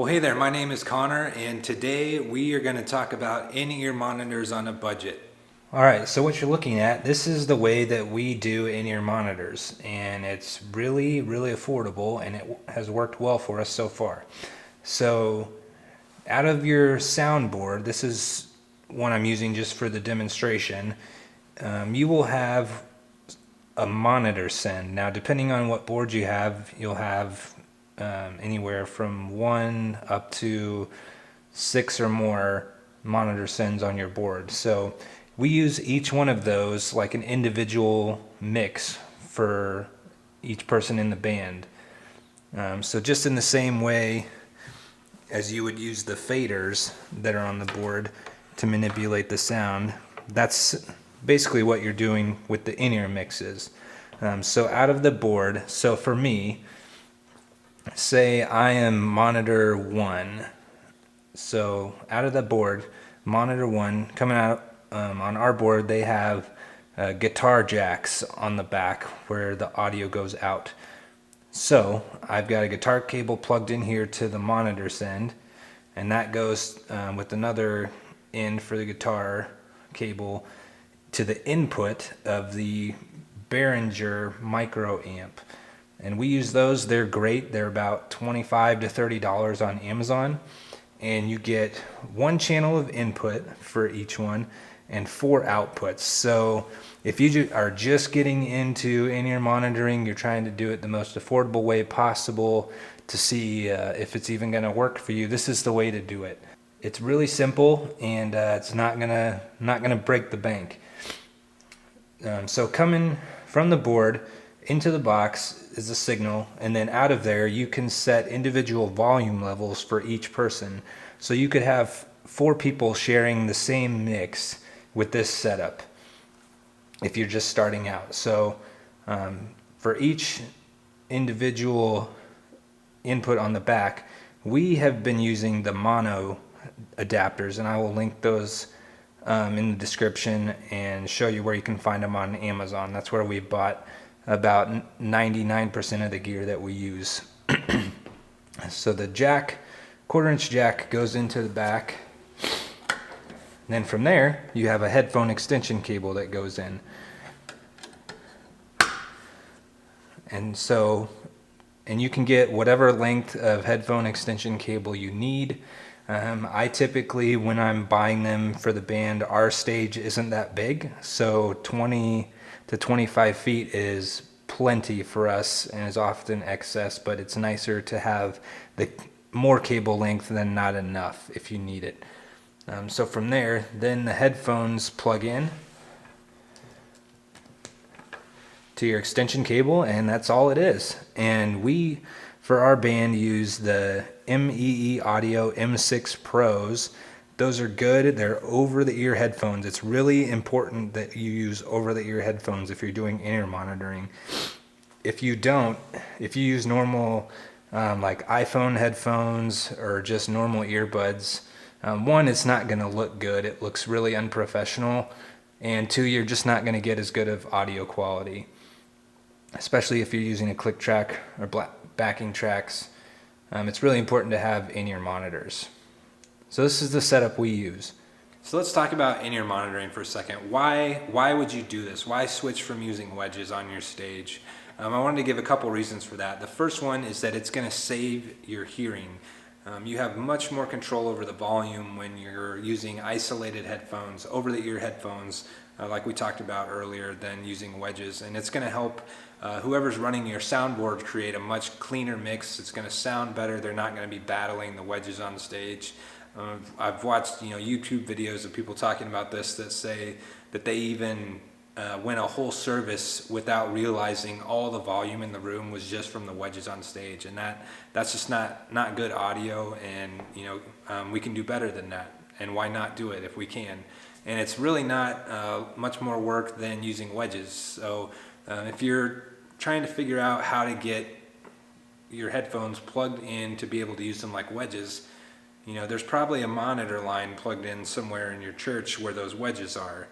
Well, hey there, my name is Connor, and today we are going to talk about in-ear monitors on a budget. All right, so what you're looking at, this is the way that we do in-ear monitors, and it's really affordable, and it has worked well for us so far. So out of your soundboard, this is one I'm using just for the demonstration, you will have a monitor send. Now, depending on what board you have, you'll have anywhere from 1 up to 6 or more monitor sends on your board. So we use each one of those like an individual mix for each person in the band. So just in the same way as you would use the faders that are on the board to manipulate the sound, that's basically what you're doing with the in-ear mixes. So out of the board, so for me, say I am monitor 1. So out of the board, monitor 1, coming out on our board, they have guitar jacks on the back where the audio goes out. So I've got a guitar cable plugged in here to the monitor send, and that goes with another end for the guitar cable to the input of the Behringer micro amp. And we use those. They're great. They're about $25 to $30 on Amazon, and you get 1 channel of input for each one and 4 outputs. So if you are just getting into in-ear monitoring, you're trying to do it the most affordable way possible to see if it's even going to work for you, this is the way to do it. It's really simple, and it's not gonna break the bank. So coming from the board into the box is a signal, and then out of there you can set individual volume levels for each person. So you could have 4 people sharing the same mix with this setup if you're just starting out. So for each individual input on the back, we have been using the mono adapters, and I will link those in the description and show you where you can find them on Amazon. That's where we bought about 99% of the gear that we use. So the jack, 1/4-inch jack, goes into the back. And then from there, you have a headphone extension cable that goes in. And you can get whatever length of headphone extension cable you need. I typically, when I'm buying them for the band, our stage isn't that big, so 20 to 25 feet is plenty for us and is often excess, but it's nicer to have the more cable length than not enough if you need it. So from there, then the headphones plug in to your extension cable, and that's all it is. And we, for our band, use the MEE Audio M6 Pros. Those are good. They're over-the-ear headphones. It's really important that you use over-the-ear headphones if you're doing in-ear monitoring. If you don't, if you use normal like iPhone headphones or just normal earbuds, 1, it's not going to look good. It looks really unprofessional. And 2, you're just not going to get as good of audio quality, especially if you're using a click track or backing tracks. It's really important to have in-ear monitors. So this is the setup we use. So let's talk about in-ear monitoring for a second. Why would you do this? Why switch from using wedges on your stage? I wanted to give a couple reasons for that. The first one is that it's going to save your hearing. You have much more control over the volume when you're using isolated headphones, over-the-ear headphones, like we talked about earlier, than using wedges. And it's going to help whoever's running your soundboard create a much cleaner mix. It's going to sound better. They're not going to be battling the wedges on stage. I've watched YouTube videos of people talking about this that say that they even went a whole service without realizing all the volume in the room was just from the wedges on stage, and that's just not good audio. And we can do better than that, and why not do it if we can? And it's really not much more work than using wedges. So if you're trying to figure out how to get your headphones plugged in to be able to use them like wedges, there's probably a monitor line plugged in somewhere in your church where those wedges are.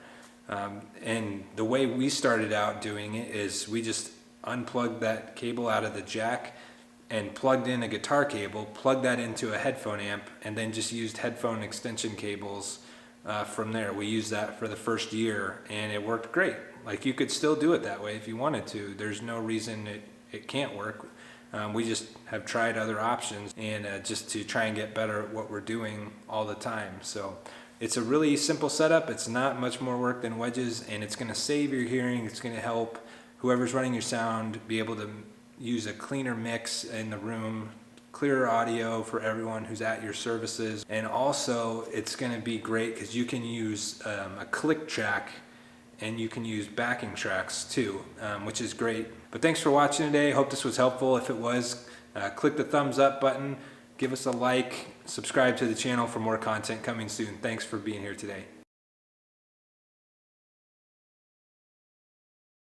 And the way we started out doing it is we just unplugged that cable out of the jack and plugged in a guitar cable, plugged that into a headphone amp, and then just used headphone extension cables from there. We used that for the first year and it worked great. Like, you could still do it that way if you wanted to. There's no reason it can't work. We just have tried other options and just to try and get better at what we're doing all the time. So it's a really simple setup. It's not much more work than wedges, and it's going to save your hearing. It's going to help whoever's running your sound be able to use a cleaner mix in the room, clearer audio for everyone who's at your services. And also it's going to be great because you can use a click track and you can use backing tracks too, which is great. But thanks for watching today. Hope this was helpful. If it was, click the thumbs up button, give us a like, subscribe to the channel for more content coming soon. Thanks for being here today.